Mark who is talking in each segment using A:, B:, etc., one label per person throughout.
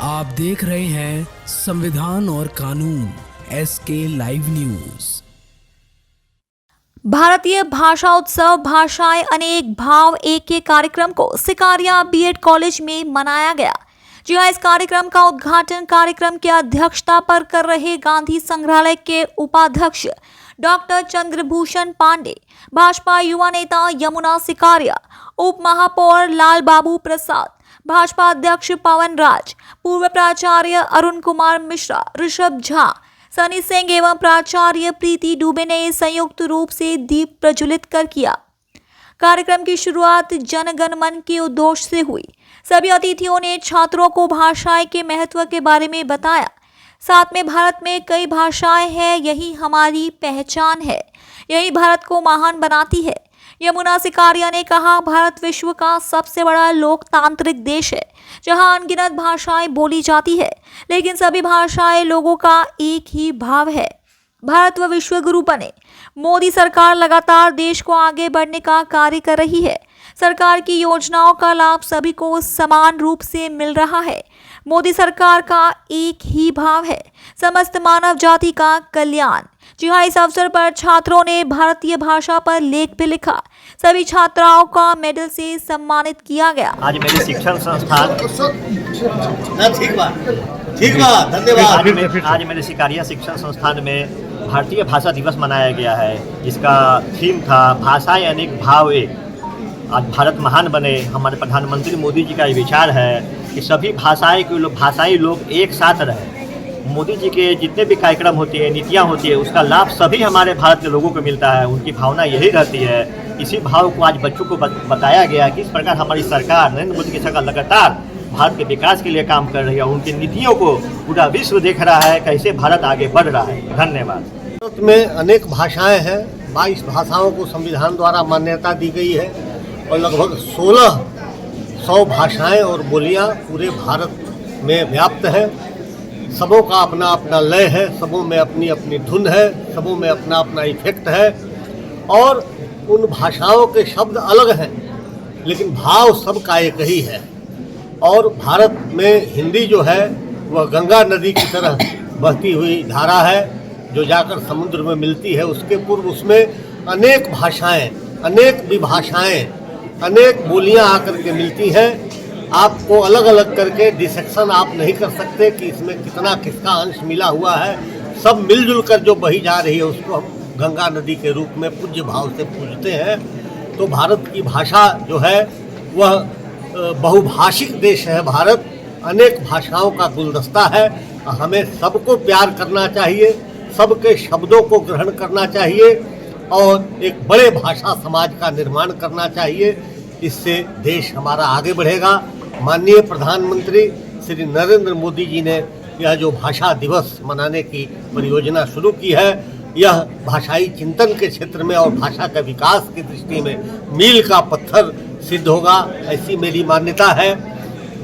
A: आप देख रहे हैं संविधान और कानून SK लाइव न्यूज।
B: भारतीय भाषा उत्सव भाषाएं अनेक भाव एक के कार्यक्रम को सिकारिया बीएड कॉलेज में मनाया गया। जी हां, इस कार्यक्रम का उद्घाटन कार्यक्रम की अध्यक्षता पर कर रहे गांधी संग्रहालय के उपाध्यक्ष डॉक्टर चंद्रभूषण पांडे, भाजपा युवा नेता यमुना सिकारिया, उप महापौर लाल बाबू प्रसाद, भाजपा अध्यक्ष पवन राज, पूर्व प्राचार्य अरुण कुमार मिश्रा, ऋषभ झा, सनी सिंह एवं प्राचार्य प्रीति दुबे ने संयुक्त रूप से दीप प्रज्वलित कर किया। कार्यक्रम की शुरुआत जन गण मन के उद्घोष से हुई। सभी अतिथियों ने छात्रों को भाषाएं के महत्व के बारे में बताया। साथ में भारत में कई भाषाएं हैं, यही हमारी पहचान है, यही भारत को महान बनाती है। यमुना सिकारिया ने कहा, भारत विश्व का सबसे बड़ा लोकतांत्रिक देश है जहां अनगिनत भाषाएं बोली जाती है, लेकिन सभी भाषाएं लोगों का एक ही भाव है, भारत व विश्व गुरु बने। मोदी सरकार लगातार देश को आगे बढ़ने का कार्य कर रही है। सरकार की योजनाओं का लाभ सभी को समान रूप से मिल रहा है। मोदी सरकार का एक ही भाव है, समस्त मानव जाति का कल्याण। जी हां, इस अवसर पर छात्रों ने भारतीय भाषा पर लेख भी लिखा। सभी छात्राओं का मेडल से सम्मानित किया गया।
C: आज मेरे शिक्षण संस्थान
D: धन्यवाद।
C: आज मेरे सिकारिया शिक्षण संस्थान में भारतीय भाषा दिवस मनाया गया है, जिसका थीम था भाषाएं अनेक भाव एक। आज भारत महान बने, हमारे प्रधानमंत्री मोदी जी का ये विचार है कि सभी भाषाई लोग एक साथ रहें। मोदी जी के जितने भी कार्यक्रम होते हैं, नीतियाँ होती है, उसका लाभ सभी हमारे भारत के लोगों को मिलता है। उनकी भावना यही रहती है। इसी भाव को आज बच्चों को बताया गया कि इस प्रकार हमारी सरकार नरेंद्र मोदी की सरकार लगातार भारत के विकास के लिए काम कर रही है। उनकी नीतियों को पूरा विश्व देख रहा है, कैसे भारत आगे बढ़ रहा है। धन्यवाद।
D: भारत में अनेक भाषाएं हैं। 22 भाषाओं को संविधान द्वारा मान्यता दी गई है और लगभग 1600 भाषाएं और बोलियां पूरे भारत में व्याप्त हैं। सबों का अपना अपना लय है, सबों में अपनी अपनी धुन है, सबों में अपना अपना इफेक्ट है और उन भाषाओं के शब्द अलग हैं, लेकिन भाव सबका एक ही है। और भारत में हिंदी जो है वह गंगा नदी की तरह बहती हुई धारा है जो जाकर समुद्र में मिलती है। उसके पूर्व उसमें अनेक भाषाएं, अनेक विभाषाएं, अनेक बोलियां आकर के मिलती हैं। आपको अलग अलग करके डिसेक्शन आप नहीं कर सकते कि इसमें कितना किसका अंश मिला हुआ है। सब मिलजुल कर जो बही जा रही है उसको हम गंगा नदी के रूप में पूज्य भाव से पूजते हैं। तो भारत की भाषा जो है वह बहुभाषिक देश है। भारत अनेक भाषाओं का गुलदस्ता है। हमें सबको प्यार करना चाहिए, सबके शब्दों को ग्रहण करना चाहिए और एक बड़े भाषा समाज का निर्माण करना चाहिए। इससे देश हमारा आगे बढ़ेगा। माननीय प्रधानमंत्री श्री नरेंद्र मोदी जी ने यह जो भाषा दिवस मनाने की परियोजना शुरू की है, यह भाषाई चिंतन के क्षेत्र में और भाषा के विकास की दृष्टि में मील का पत्थर सिद्ध होगा, ऐसी मेरी मान्यता है।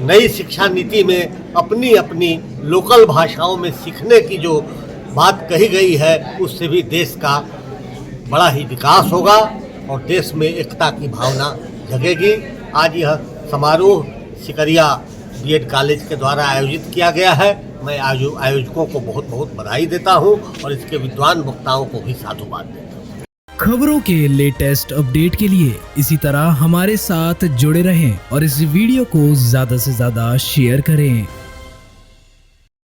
D: नई शिक्षा नीति में अपनी अपनी लोकल भाषाओं में सीखने की जो बात कही गई है, उससे भी देश का बड़ा ही विकास होगा और देश में एकता की भावना जगेगी। आज यह समारोह सिकारिया बीएड कॉलेज के द्वारा आयोजित किया गया है। मैं आयोजकों को बहुत बहुत बधाई देता हूं और इसके विद्वान वक्ताओं को भी साधुवाद देता हूं।
A: खबरों के लेटेस्ट अपडेट के लिए इसी तरह हमारे साथ जुड़े रहें और इस वीडियो को ज्यादा से ज्यादा शेयर करें।